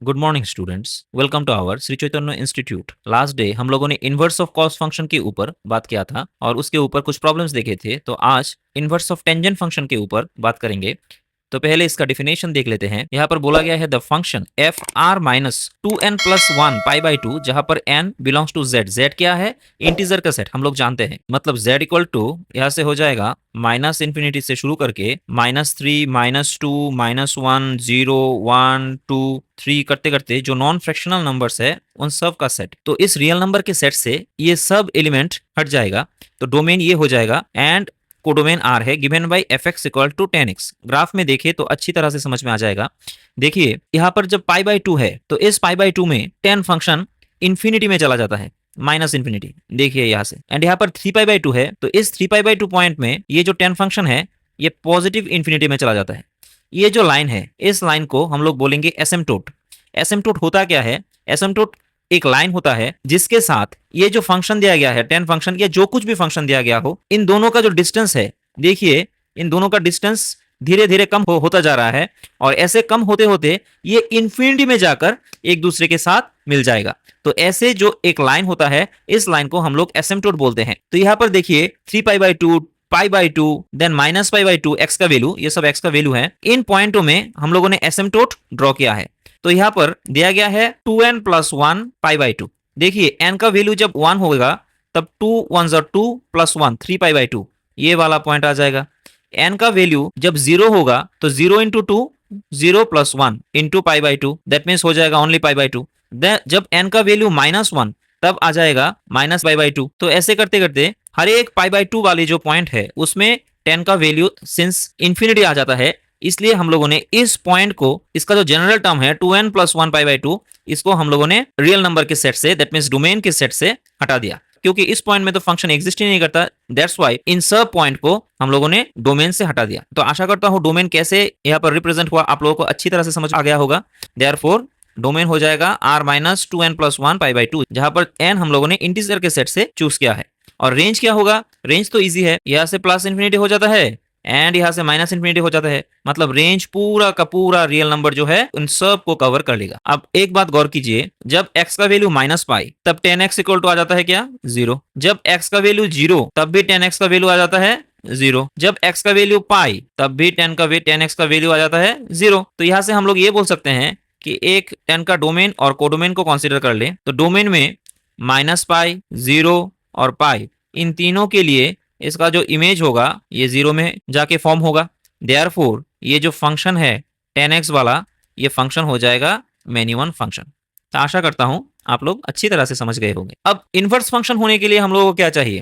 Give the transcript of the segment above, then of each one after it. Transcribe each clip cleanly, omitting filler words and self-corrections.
Good morning students, welcome to our Shri Chaitanya institute. Last day हम लोगों ने इनवर्स ऑफ कॉस फंक्शन के ऊपर बात किया था और उसके ऊपर कुछ प्रॉब्लम्स देखे थे। तो आज इनवर्स ऑफ टेंजेंट फंक्शन के ऊपर बात करेंगे। तो पहले इसका डिफिनेशन देख लेते हैं। यहाँ पर बोला गया है the function F R minus 2n+1 pi by two, जहां पर n belongs to z। z क्या है? इंटीजर का सेट, हम लोग जानते हैं। मतलब z इक्वल टू यहाँ से हो जाएगा माइनस इन्फिनिटी से शुरू करके -3 -2 -1 0 1 2 3 करते करते जो नॉन फ्रैक्शनल नंबर्स है उन सब का सेट। तो इस रियल नंबर के सेट से ये सब एलिमेंट हट जाएगा, तो डोमेन ये हो जाएगा। एंड कोडोमेन आर है given by F X equal to 10x। Graph में देखिए तो अच्छी तरह से समझ में आ जाएगा। देखिए यहाँ पर जब पाई बाई टू है तो इस पाई बाई टू में 10 फंक्शन इन्फिनिटी में चला जाता है, माइनस इन्फिनिटी। देखिए यहाँ से। एंड यहाँ पर 3 पाई बाई टू है तो इस 3 पाई बाई टू पॉइंट में ये जो 10 फंक्शन है ये पॉजिटिव इन्फिनिटी में चला जाता है। ये जो लाइन है इस लाइन को हम लोग बोलेंगे एसिम्पटोट। एसिम्पटोट होता क्या है? एसिम्पटोट एक लाइन होता है जिसके साथ ये जो फंक्शन दिया गया है 10 फंक्शन या जो कुछ भी फंक्शन दिया गया हो, इन दोनों का जो डिस्टेंस है, देखिए इन दोनों का डिस्टेंस धीरे धीरे कम होता जा रहा है और ऐसे कम होते होते ये इन्फिनिटी में जाकर एक दूसरे के साथ मिल जाएगा। तो ऐसे जो एक लाइन होता है इस लाइन को हम लोग एसिम्पटोट बोलते हैं। तो यहाँ पर देखिए 3 pi by two, pi by two, then minus pi by two, X का वैल्यू, ये सब एक्स का वैल्यू है। इन पॉइंटों में हम लोगों ने एसिम्पटोट ड्रॉ किया है। तो यहाँ पर दिया गया है 2n+1 पाई बाई टू। देखिए n का वैल्यू जब 1 होगा तब 2 1 2 प्लस 1 3 पाई बाई टू, ये वाला पॉइंट आ जाएगा। n का वैल्यू जब 0 होगा तो 0 into two 0 plus 1 into pi by to, that means हो जाएगा ओनली पाई बाई टू। जब n का वैल्यू -1 तब आ जाएगा माइनस पाई बाई टू। तो ऐसे करते करते हर एक पाई बाई टू वाली जो पॉइंट है उसमें 10 का वैल्यू सिंस इन्फिनिटी आ जाता है, इसलिए हम लोगों ने इस पॉइंट को, इसका जो जनरल टर्म है 2n+1 पाई बाई टू, इसको हम लोगों ने रियल नंबर के सेट से, दैट मीन्स डोमेन के सेट से हटा दिया। क्योंकि इस पॉइंट में तो फंक्शन एग्जिस्ट ही नहीं करता, दैट्स वाई इन सब पॉइंट को हम लोगों ने डोमेन से हटा दिया। तो आशा करता हूं डोमेन कैसे यहाँ पर रिप्रेजेंट हुआ आप लोगों को अच्छी तरह से समझ आ गया होगा। देयरफॉर डोमेन हो जाएगा r-2n+1 पाई बाई टू, जहां पर n हम लोगों ने इंटीजर के सेट से चूज किया है। और रेंज क्या होगा? रेंज तो इजी है, यहाँ से प्लस इन्फिनिटी हो जाता है एंड यहाँ से माइनस इन्फिनिटी हो जाता है। मतलब रेंज पूरा का पूरा रियल नंबर जो है उन सब को कवर कर लेगा। अब एक बात गौर कीजिए, जब x का वैल्यू -पाई तब 10x इक्वल टू आ जाता है क्या? 0। जब x का वैल्यू 0 तब भी 10x का वैल्यू आ जाता है 0। जब x का वैल्यू पाई तब भी 10x का वैल्यू आ जाता है 0। तो यहाँ से हम लोग ये बोल सकते हैं कि एक 10 का डोमेन और कोडोमेन को कंसीडर कर ले तो डोमेन में -पाई, 0 और पाई, इन तीनों के लिए इसका जो इमेज होगा ये 0 में जाके फॉर्म होगा। देयरफॉर ये जो फंक्शन है 10x वाला, ये फंक्शन हो जाएगा मेनी वन फंक्शन। तो आशा करता हूं आप लोग अच्छी तरह से समझ गए होंगे। अब इनवर्स फंक्शन होने के लिए हम लोगों को क्या चाहिए?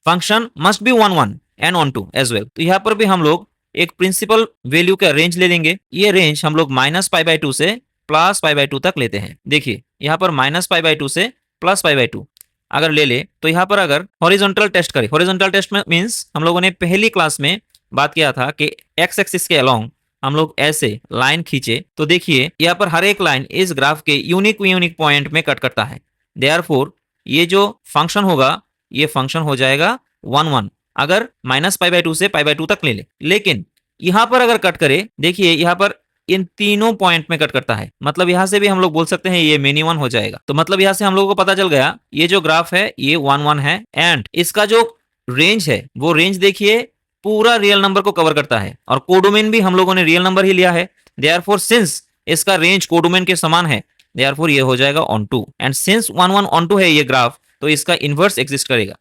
Function must be 1 1 and onto as well. तो यहाँ पर भी हम लोग एक प्रिंसिपल वैल्यू का रेंज ले लेंगे। ये रेंज हम लोग -पाई/2 से +पाई/2 तक लेते हैं। देखिए यहाँ पर -पाई/2 से +पाई/2 अगर ले ले तो यहाँ पर अगर हॉरिजॉन्टल टेस्ट करें, हॉरिजॉन्टल टेस्ट में मींस हम लोगों ने पहली क्लास में बात किया था कि एक्स एक्सिस के अलोंग हम लोग ऐसे लाइन खींचे तो देखिए यहाँ पर हर एक लाइन इस ग्राफ के यूनिक पॉइंट में कट करता है। देयरफॉर ये जो फंक्शन होगा ये फंक्शन हो जाएगा 1 1 अगर -पाई/2 से पाई/2 तक ले ले। लेकिन यहाँ पर अगर कट करे, देखिए यहाँ पर इन तीनों पॉइंट में कट करता है, मतलब यहां से भी हम लोग बोल सकते हैं ये मेनी वन हो जाएगा। तो मतलब यहां से हम लोगों को पता चल गया ये जो ग्राफ है ये 1 1 है एंड इसका जो रेंज है वो रेंज देखिए पूरा रियल नंबर को कवर करता है और कोडोमेन भी हम लोगों ने रियल नंबर ही लिया है। देयरफॉर सिंस इसका रेंज कोडोमेन के समान है, देयरफॉर ये हो जाएगा onto. And since 1 1 onto है ये ग्राफ, तो इसका इनवर्स एग्जिस्ट करेगा।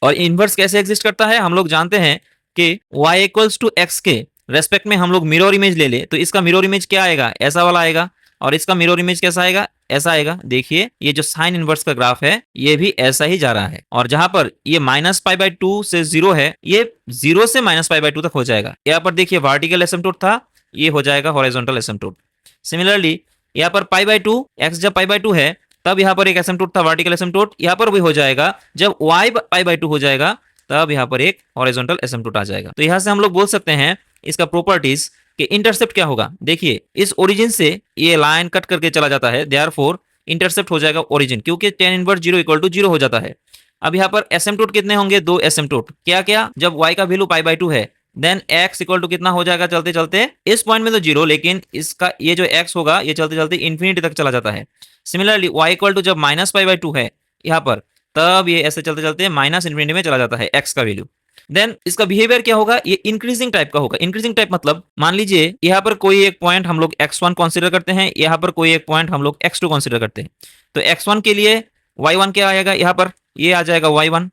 और इनवर्स कैसे एग्जिस्ट करता है? हम लोग जानते हैं कि y इक्वल्स टू एक्स के रेस्पेक्ट में हम लोग मिरर इमेज ले ले तो इसका मिरर इमेज क्या आएगा? ऐसा वाला आएगा। और इसका मिरर इमेज कैसा आएगा? ऐसा आएगा। देखिए ये जो साइन इनवर्स का ग्राफ है ये भी ऐसा ही जा रहा है। और जहां पर ये -पाई/2 से 0 है, ये 0 से -पाई/2 तक हो जाएगा। यहाँ पर देखिए वर्टिकल एसिम्पटोट था, ये हो जाएगा हॉरिजॉन्टल एसिम्पटोट। सिमिलरली यहाँ पर पाई/2, एक्स जब पाई/2 है तब यहाँ पर एक एसिम्पटोट था वर्टिकल एसिम्पटोट, यहाँ पर भी हो जाएगा। जब y पाई/2 हो जाएगा तब यहाँ पर एक हॉरिजॉन्टल एसिम्पटोट आ जाएगा। तो यहाँ से हम लोग बोल सकते हैं इसका प्रॉपर्टीज कि इंटरसेप्ट क्या होगा। देखिए इस ओरिजिन से ये लाइन कट करके चला जाता है, देयरफॉर इंटरसेप्ट हो जाएगा ओरिजिन, क्योंकि tan इनवर्स 0 इक्वल टू 0 हो जाता है। अब यहाँ पर एसिम्पटोट कितने होंगे? 2 एसिम्पटोट। क्या क्या? जब y का वैल्यू पाई/2 है देन x इक्वल टू कितना हो जाएगा चलते चलते, इस पॉइंट में तो 0, लेकिन इसका ये जो x होगा ये चलते चलते इन्फिनिटी तक चला जाता है। सिमिलरली y इक्वल टू जब -π/2 है यहाँ पर, तब ये ऐसे चलते चलते माइनस इन्फिनिटी में चला जाता है x का वैल्यू। देन इसका बिहेवियर क्या होगा, ये इंक्रीजिंग टाइप का होगा। इंक्रीजिंग टाइप मतलब मान लीजिए यहाँ पर कोई एक पॉइंट हम लोग x1 कंसीडर करते हैं, यहाँ पर कोई एक पॉइंट हम लोग x2 कंसीडर करते हैं। तो x1 के लिए y1 क्या आएगा, यहाँ पर ये आ जाएगा y1,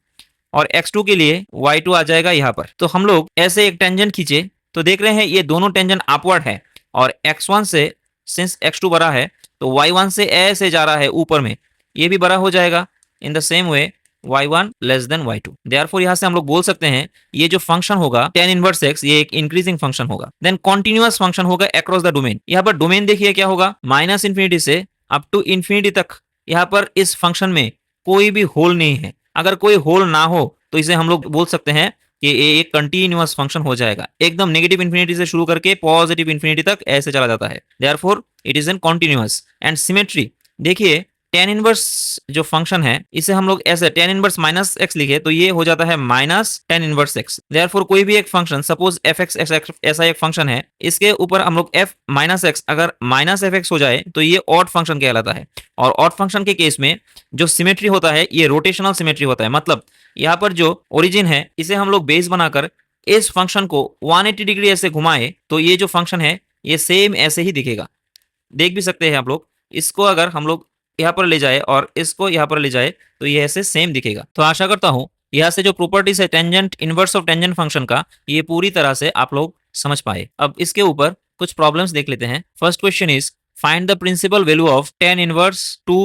और x2 के लिए y2 आ जाएगा यहाँ पर। तो हम लोग ऐसे एक टेंजेंट खींचे तो देख रहे हैं ये दोनों टेंजेंट अपवर्ड है, और x1 से सिंस x2 बड़ा है तो y1 से ऐसे जा रहा है ऊपर में, ये भी बड़ा हो जाएगा। In the same way y1 less than y2। Therefore यहाँ से हम लोग बोल सकते हैं ये जो फंक्शन होगा tan इनवर्स x, ये एक इंक्रीजिंग फंक्शन होगा। देन कॉन्टिन्यूअस फंक्शन होगा अक्रॉस द डोमेन। यहाँ पर डोमेन देखिए क्या होगा, माइनस इन्फिनिटी से अप टू इन्फिनिटी तक। यहाँ पर इस फंक्शन में कोई भी होल नहीं है। अगर कोई होल ना हो तो इसे हम लोग बोल सकते हैं कि ये एक कंटिन्यूअस फंक्शन हो जाएगा। एकदम नेगेटिव इन्फिनिटी से शुरू करके पॉजिटिव इन्फिनिटी तक ऐसे चला जाता है। Therefore it is an continuous. And symmetry देखिए, tan इनवर्स जो फंक्शन है इसे हम लोग ऐसे tan इनवर्स माइनस एक्स लिखे तो ये हो जाता है minus tan inverse x. Therefore कोई भी एक फंक्शन, सपोज एफ एक्स ऐसा एक फंक्शन है, इसके ऊपर हम लोग f माइनस एक्स अगर माइनस एफ एक्स हो जाए तो ये ऑड फंक्शन कहलाता है। और ऑड फंक्शन के केस में जो सिमेट्री होता है ये रोटेशनल सिमेट्री होता है। मतलब यहाँ पर जो ओरिजिन है इसे हम लोग बेस बनाकर इस फंक्शन को 180 डिग्री ऐसे घुमाए तो ये जो फंक्शन है ये सेम ऐसे ही दिखेगा। देख भी सकते हैं आप लोग, इसको अगर हम लोग यहाँ पर ले जाए और इसको यहाँ पर ले जाए तो ये ऐसे सेम दिखेगा। तो आशा करता हूँ यहाँ से जो प्रॉपर्टीज है tangent inverse of tangent function का, ये पूरी तरह से आप लोग समझ पाए। अब इसके ऊपर कुछ प्रॉब्लम्स देख लेते हैं। First question is find the principal value of tan inverse 2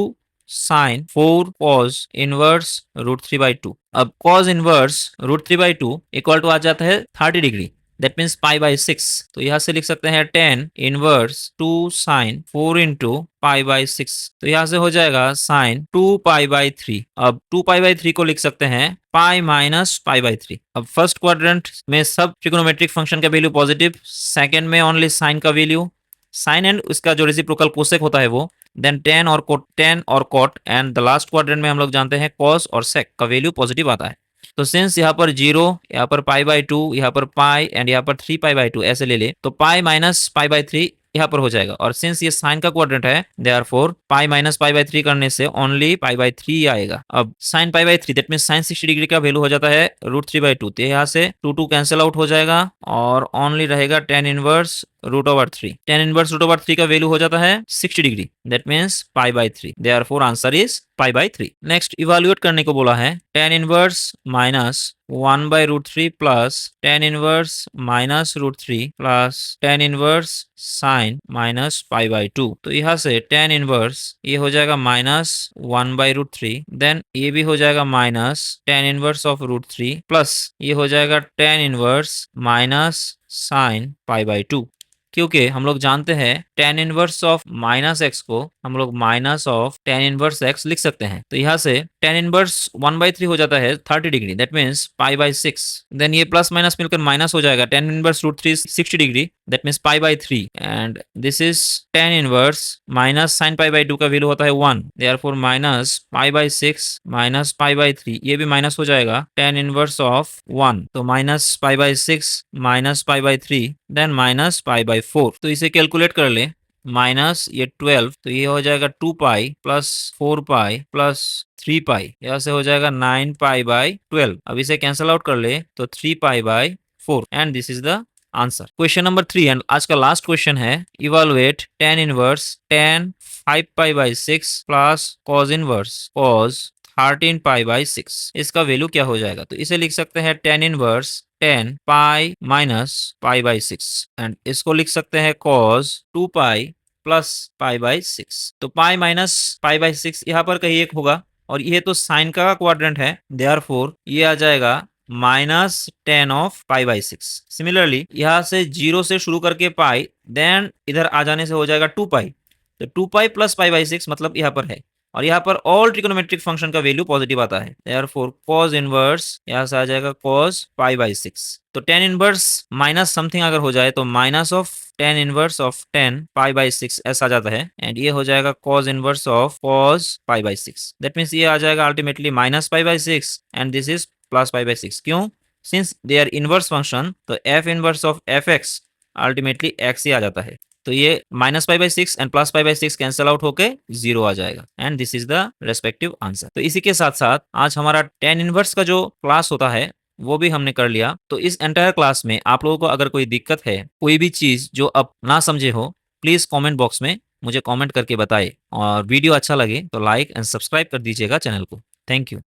sin 4 cos inverse √3/2। अब cos इनवर्स √3/2 इक्वल टू आ जाता है 30 डिग्री, दैट मीन्स π/6। तो यहाँ से लिख सकते हैं tan इनवर्स 2 sin 4 इंटू π/6। तो यहाँ से हो जाएगा sin 2π/3। अब 2π/3 को लिख सकते हैं पाई माइनस π/3। अब फर्स्ट क्वाड्रेंट में सब ट्रिग्नोमेट्रिक फंक्शन का वैल्यू पॉजिटिव, सेकंड में ओनली साइन का वैल्यू, साइन एंड उसका जो रेसिप्रोकल कोसेक होता है वो, देन tan और cot, and the last quadrant में हम लोग जानते हैं cos और sec का वैल्यू पॉजिटिव आता है। तो सिंस यहाँ पर 0, यहाँ पर π/2, यहाँ पर पाई एंड यहाँ पर 3π/2 ऐसे ले ले तो पाई माइनस π/3 यहाँ पर हो जाएगा। और सिंस ये साइन का क्वाड्रेंट है देयरफॉर पाई माइनस π/3 करने से ओनली π/3 आएगा। अब sine π/3 that means sine 60 degree का वैल्यू हो जाता है √3/2। तो यहाँ से 2 कैंसिल आउट हो जाएगा और ओनली रहेगा tan इनवर्स √3। tan इनवर्स √3 का वैल्यू हो जाता है 60 degree, that means π/3। Therefore answer is π/3। Next evaluate करने को बोला है tan inverse minus 1/√3 plus tan inverse minus √3 plus tan inverse sine minus π/2। तो यहाँ से tan इनवर्स ये हो जाएगा माइनस 1/√3, देन ये भी हो जाएगा minus tan inverse of √3 plus ये हो जाएगा tan इनवर्स माइनस साइन π/2। क्योंकि हम लोग जानते हैं tan inverse of minus x को हम लोग minus of tan inverse x लिख सकते हैं। तो यहाँ से tan इनवर्स 1/3 हो जाता है 30 डिग्री, दैट मीन्स π/6। देन ये प्लस माइनस मिलकर माइनस हो जाएगा, tan inverse √3 60 degree, that means π/3, and this is tan inverse minus sine π/2 का वैल्यू होता है 1, देयरफॉर माइनस π/6 माइनस π/3, ये भी माइनस हो जाएगा tan इनवर्स ऑफ 1। तो माइनस π/6 माइनस π/3 देन माइनस π/4। तो इसे कैलकुलेट कर ले, माइनस ये 12, तो ये हो जाएगा 2 पाई प्लस 4 पाई प्लस 3 पाई, यहाँ से हो जाएगा 9 π/12। अब इसे कैंसिल आउट कर ले तो 3 π/4, and this is the answer. Question number 3 and आज का लास्ट क्वेश्चन है, evaluate tan inverse tan 5 π/6 plus cos inverse cos 13 π/6। इसका वैल्यू क्या हो जाएगा? तो इसे लिख सकते हैं tan inverse 10 pi minus π/6, and इसको लिख सकते हैं cos 2 पाई प्लस π/6। तो पाई माइनस π/6 यहाँ पर कहीं एक होगा, और ये तो साइन का क्वाड्रेंट है, देयरफॉर ये आ जाएगा माइनस 10 ऑफ π/6। सिमिलरली यहाँ से 0 से शुरू करके पाई, देन इधर आ जाने से हो जाएगा 2 पाई। तो 2 पाई प्लस π/6 मतलब यहाँ पर है, और यहाँ पर ऑल ट्रिग्नोमेट्रिक फंक्शन का वैल्यू पॉजिटिव आता है, देयरफॉर cos इनवर्स यहाँ से आ जाएगा cos π/6। तो tan इनवर्स माइनस समथिंग अगर हो जाए तो minus of tan inverse of 10 π/6 ऐसा आ जाता है, एंड ये हो जाएगा cos inverse of cos π/6। That means ये आ जाएगा ultimately minus π/6 and this is plus π/6। क्यों? Since they are inverse function तो f inverse of f x ultimately x ही आ जाता है। तो ये -π/6 एंड +π/6 कैंसिल आउट होके 0 आ जाएगा and this is the respective answer. तो इसी के साथ-साथ आज हमारा tan इनवर्स का जो क्लास होता है वो भी हमने कर लिया। तो इस एंटायर क्लास में आप लोगों को अगर कोई दिक्कत है, कोई भी चीज़ जो आप ना समझे हो, प्लीज़ कमेंट बॉक्स में मुझे कमेंट करके बताएं और वीडियो अच्छा लगे तो लाइक एंड सब्सक्राइब कर दीजिएगा चैनल को। Thank you.